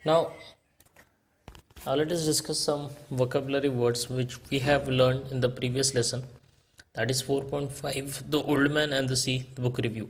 Now, let us discuss some vocabulary words which we have learned in the previous lesson. That is 4.5, The Old Man and the Sea, the book review.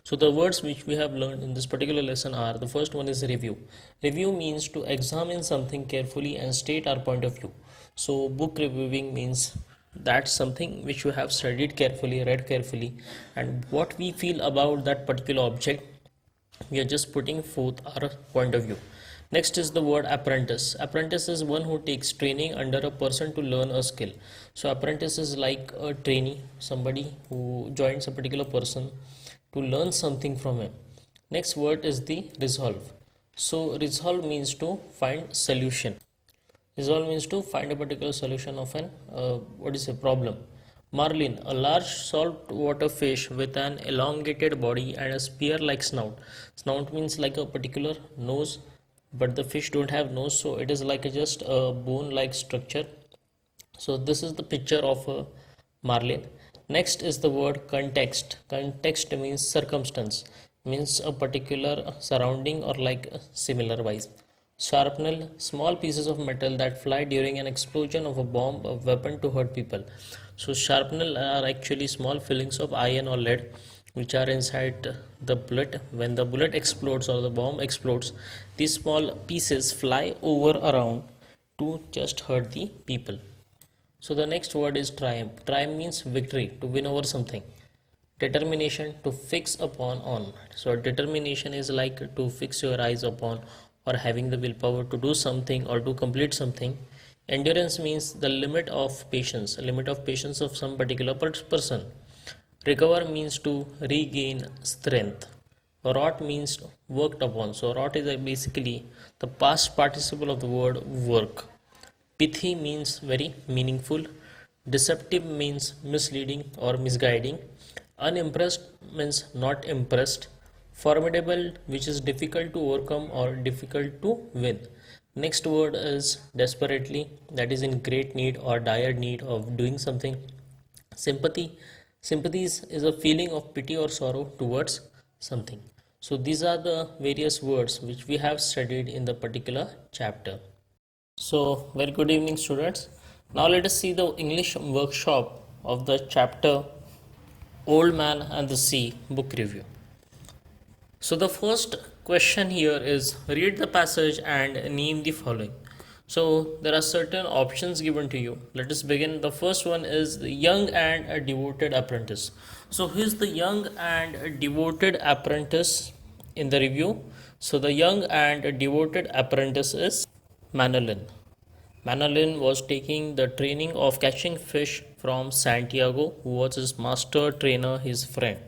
So, the words which we have learned in this particular lesson are, the first one is review. Review means to examine something carefully and state our point of view. So, book reviewing means that's something which we have studied carefully, read carefully, and what we feel about that particular object, we are just putting forth our point of view. Next is the word apprentice. Apprentice is one who takes training under a person to learn a skill. So apprentice is like a trainee, somebody who joins a particular person to learn something from him. Next word is the resolve. So resolve means to find solution. Resolve means to find a particular solution of an problem. Marlin, a large saltwater fish with an elongated body and a spear-like snout. Snout means like a particular nose, but the fish don't have nose, so it is like just a bone-like structure. So this is the picture of a marlin. Next is the word context. Context means circumstance, means a particular surrounding or like similar wise. Shrapnel, small pieces of metal that fly during an explosion of a bomb, a weapon to hurt people. So shrapnel are actually small fillings of iron or lead which are inside the bullet. When the bullet explodes or the bomb explodes, these small pieces fly over around to just hurt the people. So the next word is triumph. Triumph means victory, to win over something. Determination, to fix upon on. So determination is like to fix your eyes upon or having the willpower to do something or to complete something. Endurance means the limit of patience of some particular person. Recover means to regain strength. Wrought means worked upon. So wrought is basically the past participle of the word work. Pithy means very meaningful. Deceptive means misleading or misguiding. Unimpressed means not impressed. Formidable, which is difficult to overcome or difficult to win. Next word is desperately, that is in great need or dire need of doing something. Sympathy. Sympathy is a feeling of pity or sorrow towards something. So these are the various words which we have studied in the particular chapter. So, very good evening, students. Now, let us see the English workshop of the chapter Old Man and the Sea book review. So, the first question here is read the passage and name the following. So, there are certain options given to you. Let us begin. The first one is the young and a devoted apprentice. So, who is the young and devoted apprentice in the review? So, the young and devoted apprentice is Manolin. Manolin was taking the training of catching fish from Santiago, who was his master trainer, his friend.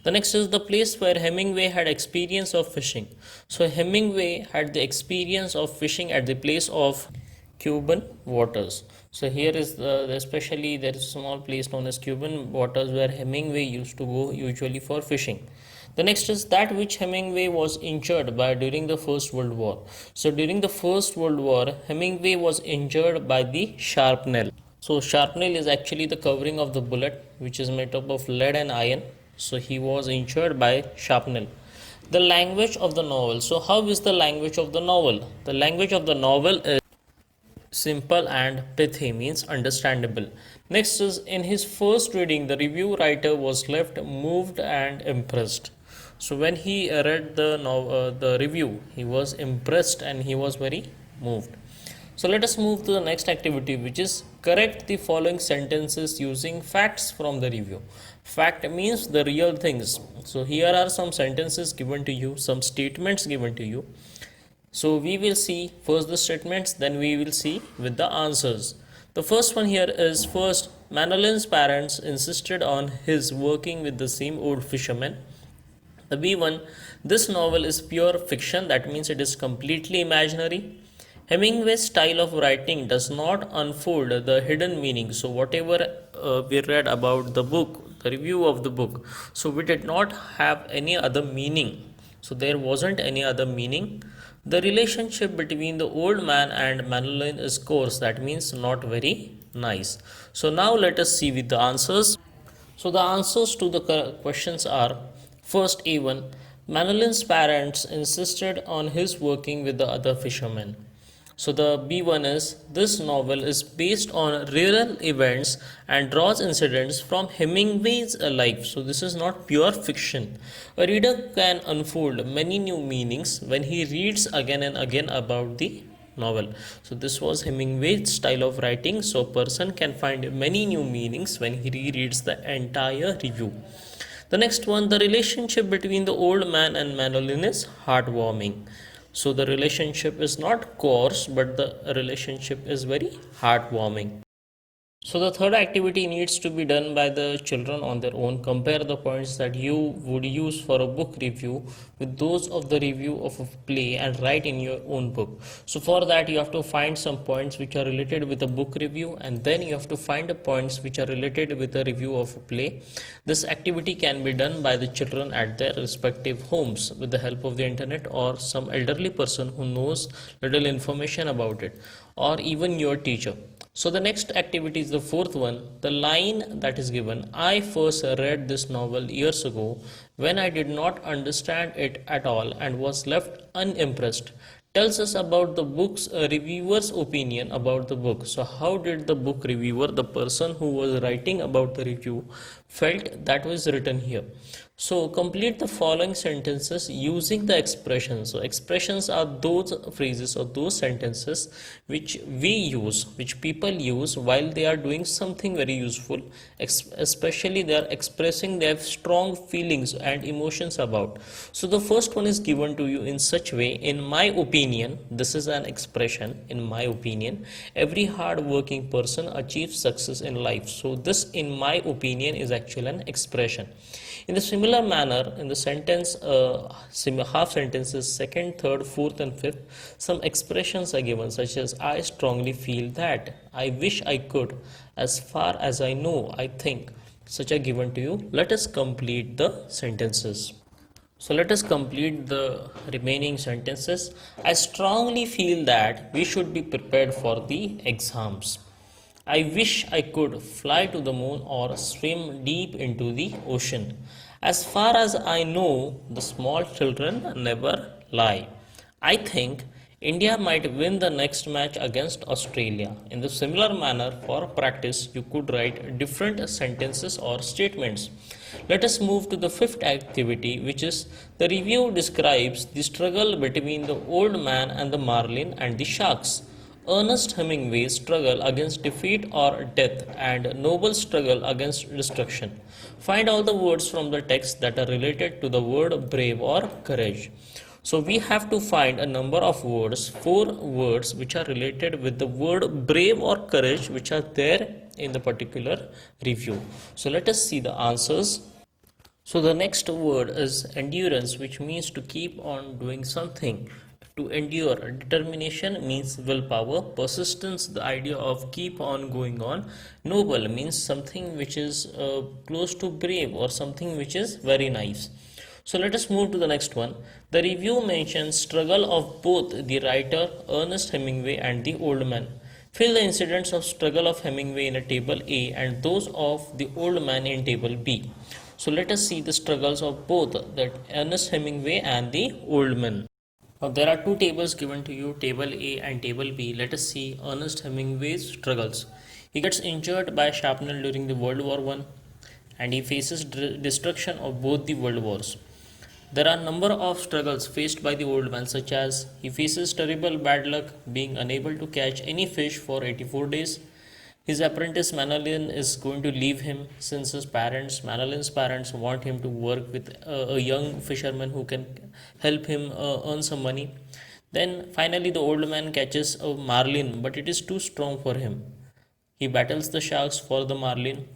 The next is the place where Hemingway had experience of fishing. So Hemingway had the experience of fishing at the place of Cuban waters. So here is especially there is a small place known as Cuban waters where Hemingway used to go usually for fishing. The next is that which Hemingway was injured by during the First World War. So during the First World War, Hemingway was injured by the shrapnel. So shrapnel is actually the covering of the bullet, which is made up of lead and iron. So he was injured by shrapnel. The language of the novel. So how is the language of the novel? The language of the novel is simple and pithy, means understandable. Next is in his first reading, the review writer was left moved and impressed. So when he read the review, he was impressed and he was very moved. So let us move to the next activity, which is correct the following sentences using facts from the review. Fact means the real things. So here are some sentences given to you, some statements given to you. So we will see first the statements, then we will see with the answers. The first one here is first, Manolin's parents insisted on his working with the same old fisherman. The B1, this novel is pure fiction, that means it is completely imaginary. Hemingway's style of writing does not unfold the hidden meaning. So whatever we read about the book, the review of the book, so we did not have any other meaning. So there wasn't any other meaning. The relationship between the old man and Manolin is coarse, that means not very nice. So now let us see with the answers. So the answers to the questions are first A1, Manolin's parents insisted on his working with the other fishermen. So the B1 is this novel is based on real events and draws incidents from Hemingway's life. So this is not pure fiction. A reader can unfold many new meanings when he reads again and again about the novel. So this was Hemingway's style of writing. So a person can find many new meanings when he rereads the entire review. The next one, the relationship between the old man and Manolin is heartwarming. So the relationship is not coarse, but the relationship is very heartwarming. So the third activity needs to be done by the children on their own. Compare the points that you would use for a book review with those of the review of a play and write in your own book. So for that you have to find some points which are related with a book review, and then you have to find the points which are related with a review of a play. This activity can be done by the children at their respective homes with the help of the internet or some elderly person who knows little information about it, or even your teacher. So the next activity is the fourth one. The line that is given, I first read this novel years ago when I did not understand it at all and was left unimpressed, tells us about the book's reviewer's opinion about the book. So how did the book reviewer, the person who was writing about the review, felt that was written here? So complete the following sentences using the expressions. So expressions are those phrases or those sentences which we use, which people use while they are doing something very useful, especially they are expressing their strong feelings and emotions about. So the first one is given to you in such way, in my opinion. This is an expression, in my opinion. Every hard working person achieves success in life. So this in my opinion is actually an expression. In the similar manner, in the sentence, half sentences, second, third, fourth, and fifth, some expressions are given, such as I strongly feel that, I wish I could, as far as I know, I think. Such are given to you. Let us complete the sentences. So let us complete the remaining sentences. I strongly feel that we should be prepared for the exams. I wish I could fly to the moon or swim deep into the ocean. As far as I know, the small children never lie. I think India might win the next match against Australia. In the similar manner, for practice, you could write different sentences or statements. Let us move to the fifth activity, which is the review describes the struggle between the old man and the marlin and the sharks. Ernest Hemingway's struggle against defeat or death and noble struggle against destruction. Find all the words from the text that are related to the word brave or courage. So we have to find a number of words, 4 words which are related with the word brave or courage, which are there in the particular review. So let us see the answers. So the next word is endurance, which means to keep on doing something. To endure, determination means willpower. Persistence, the idea of keep on going on. Noble means something which is close to brave or something which is very nice. So let us move to the next one. The review mentions struggle of both the writer Ernest Hemingway and the old man. Fill the incidents of struggle of Hemingway in a table A and those of the old man in table B. So let us see the struggles of both, that Ernest Hemingway and the old man. Now there are two tables given to you, table A and table B. Let us see Ernest Hemingway's struggles. He gets injured by shrapnel during the World War I and he faces destruction of both the world wars. There are a number of struggles faced by the old man, such as he faces terrible bad luck, being unable to catch any fish for 84 days. His apprentice Manolin is going to leave him since Manolin's parents want him to work with a young fisherman who can help him earn some money. Then finally the old man catches a marlin, but it is too strong for him. He battles the sharks for the marlin,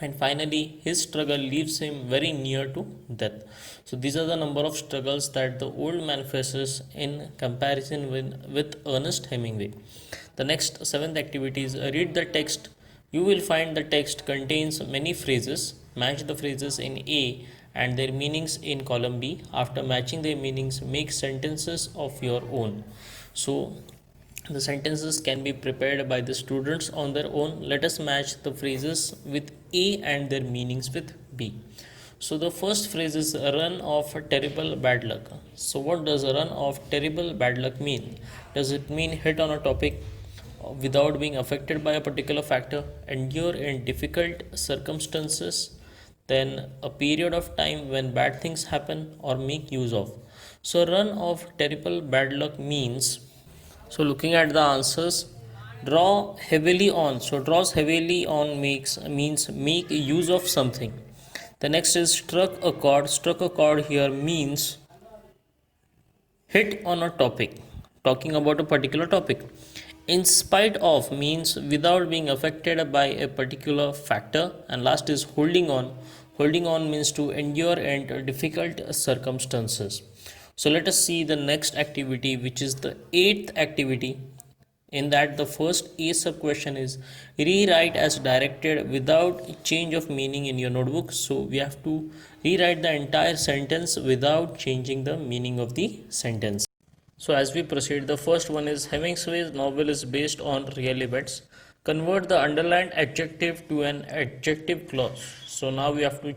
and finally his struggle leaves him very near to death. So these are the number of struggles that the old man faces in comparison with Ernest Hemingway. The next seventh activity is read the text. You will find the text contains many phrases. Match the phrases in A and their meanings in column B. After matching their meanings, make sentences of your own. So the sentences can be prepared by the students on their own. Let us match the phrases with A and their meanings with B. So the first phrase is a run of terrible bad luck. So what does a run of terrible bad luck mean? Does it mean hit on a topic without being affected by a particular factor, endure in difficult circumstances, then a period of time when bad things happen or make use of? So run of terrible bad luck means, so looking at the answers, draw heavily on. So draws heavily on makes means make use of something. The next is struck a chord. Struck a chord here means hit on a topic, talking about a particular topic. In spite of means without being affected by a particular factor. And last is holding on. Holding on means to endure in difficult circumstances. So let us see the next activity, which is the eighth activity. In that, the first A sub question is rewrite as directed without change of meaning in your notebook. So we have to rewrite the entire sentence without changing the meaning of the sentence. So as we proceed, the first one is Hemingway's novel is based on real events. Convert the underlined adjective to an adjective clause. So now we have to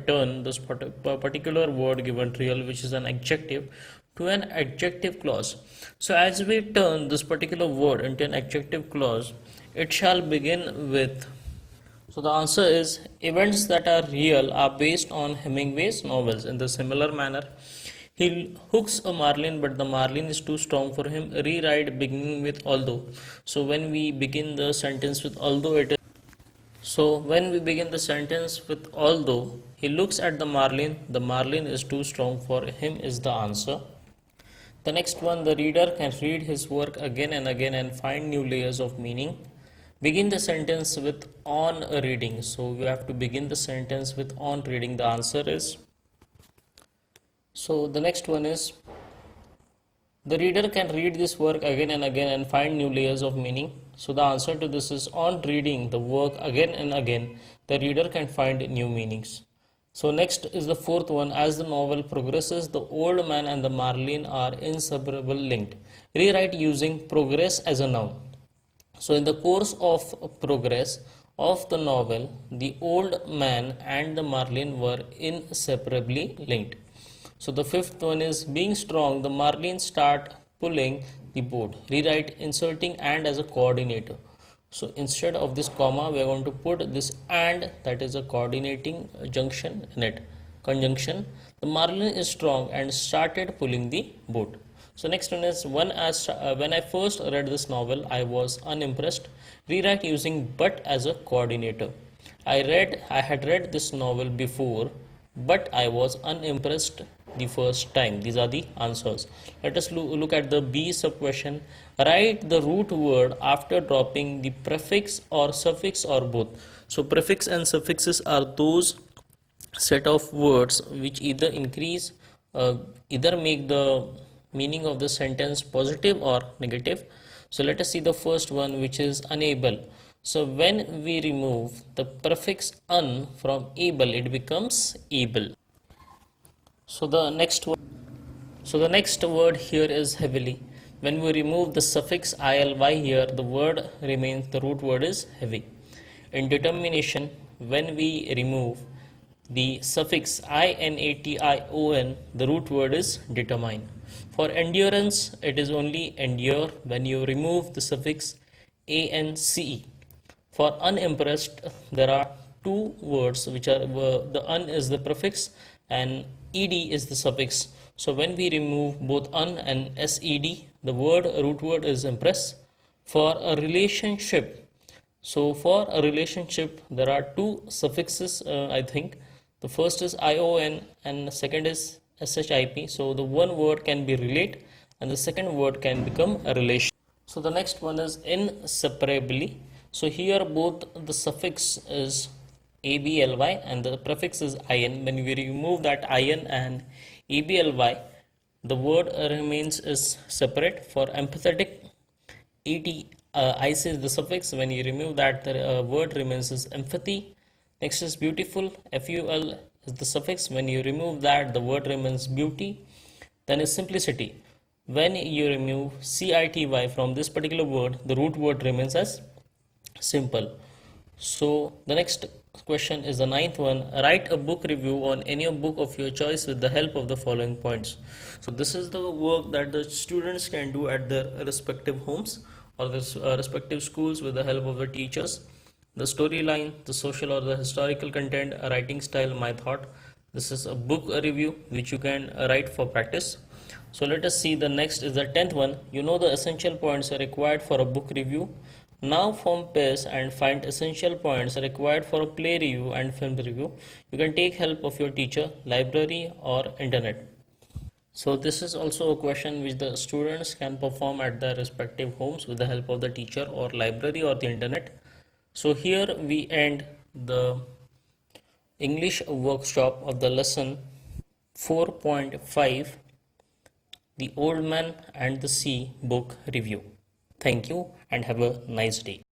turn this particular word given real, which is an adjective, to an adjective clause. So as we turn this particular word into an adjective clause, it shall begin with. So the answer is events that are real are based on Hemingway's novels. In the similar manner, he hooks a marlin, but the marlin is too strong for him. Rewrite beginning with although. So when we begin the sentence with although, it is. So when we begin the sentence with although, he looks at the marlin is too strong for him is the answer. The next one, the reader can read his work again and again and find new layers of meaning. Begin the sentence with on reading. So we have to begin the sentence with on reading. The answer is. So the next one is the reader can read this work again and again and find new layers of meaning. So the answer to this is on reading the work again and again, the reader can find new meanings. So next is the fourth one. As the novel progresses, the old man and the marlin are inseparably linked. Rewrite using progress as a noun. So in the course of progress of the novel, the old man and the marlin were inseparably linked. So the fifth one is being strong, the marlin start pulling the boat. Rewrite inserting and as a coordinator. So instead of this comma, we are going to put this and, that is a coordinating junction in it. Conjunction. The marlin is strong and started pulling the boat. So next one is when I first read this novel, I was unimpressed. Rewrite using but as a coordinator. I had read this novel before, but I was unimpressed the first time. These are the answers. Let us look at the B sub question. Write the root word after dropping the prefix or suffix or both. So prefix and suffixes are those set of words which either either make the meaning of the sentence positive or negative. So let us see the first one, which is unable. So when we remove the prefix un from able, it becomes able. So the next word here is heavily. When we remove the suffix ily here, the word remains, the root word is heavy. In determination, when we remove the suffix ination, the root word is determine. For endurance, it is only endure when you remove the suffix ance. For unimpressed, there are two words which are the un is the prefix and ed is the suffix. So when we remove both un and sed, the root word is impress. For a relationship, there are two suffixes, I think. The first is ion and the second is ship. So the one word can be relate and the second word can become a relation. So the next one is inseparably. So here both the suffix is ably and the prefix is in. When we remove that in and ably, the word remains is separate. For empathetic, ic is the suffix. When you remove that, the word remains as empathy. Next is beautiful, ful is the suffix. When you remove that, the word remains beauty. Then is simplicity. When you remove city from this particular word, the root word remains as simple. So the next question is the ninth one. Write a book review on any book of your choice with the help of the following points. So this is the work that the students can do at their respective homes or the respective schools with the help of the teachers. The storyline, the social or the historical content, a writing style, my thought. This is a book review which you can write for practice. So let us see, the next is the 10th one. You know the essential points are required for a book review. Now form pairs and find essential points required for a play review and film review. You can take help of your teacher, library or internet. So this is also a question which the students can perform at their respective homes with the help of the teacher or library or the internet. So here we end the English workshop of the lesson 4.5, The Old Man and the Sea book review. Thank you and have a nice day.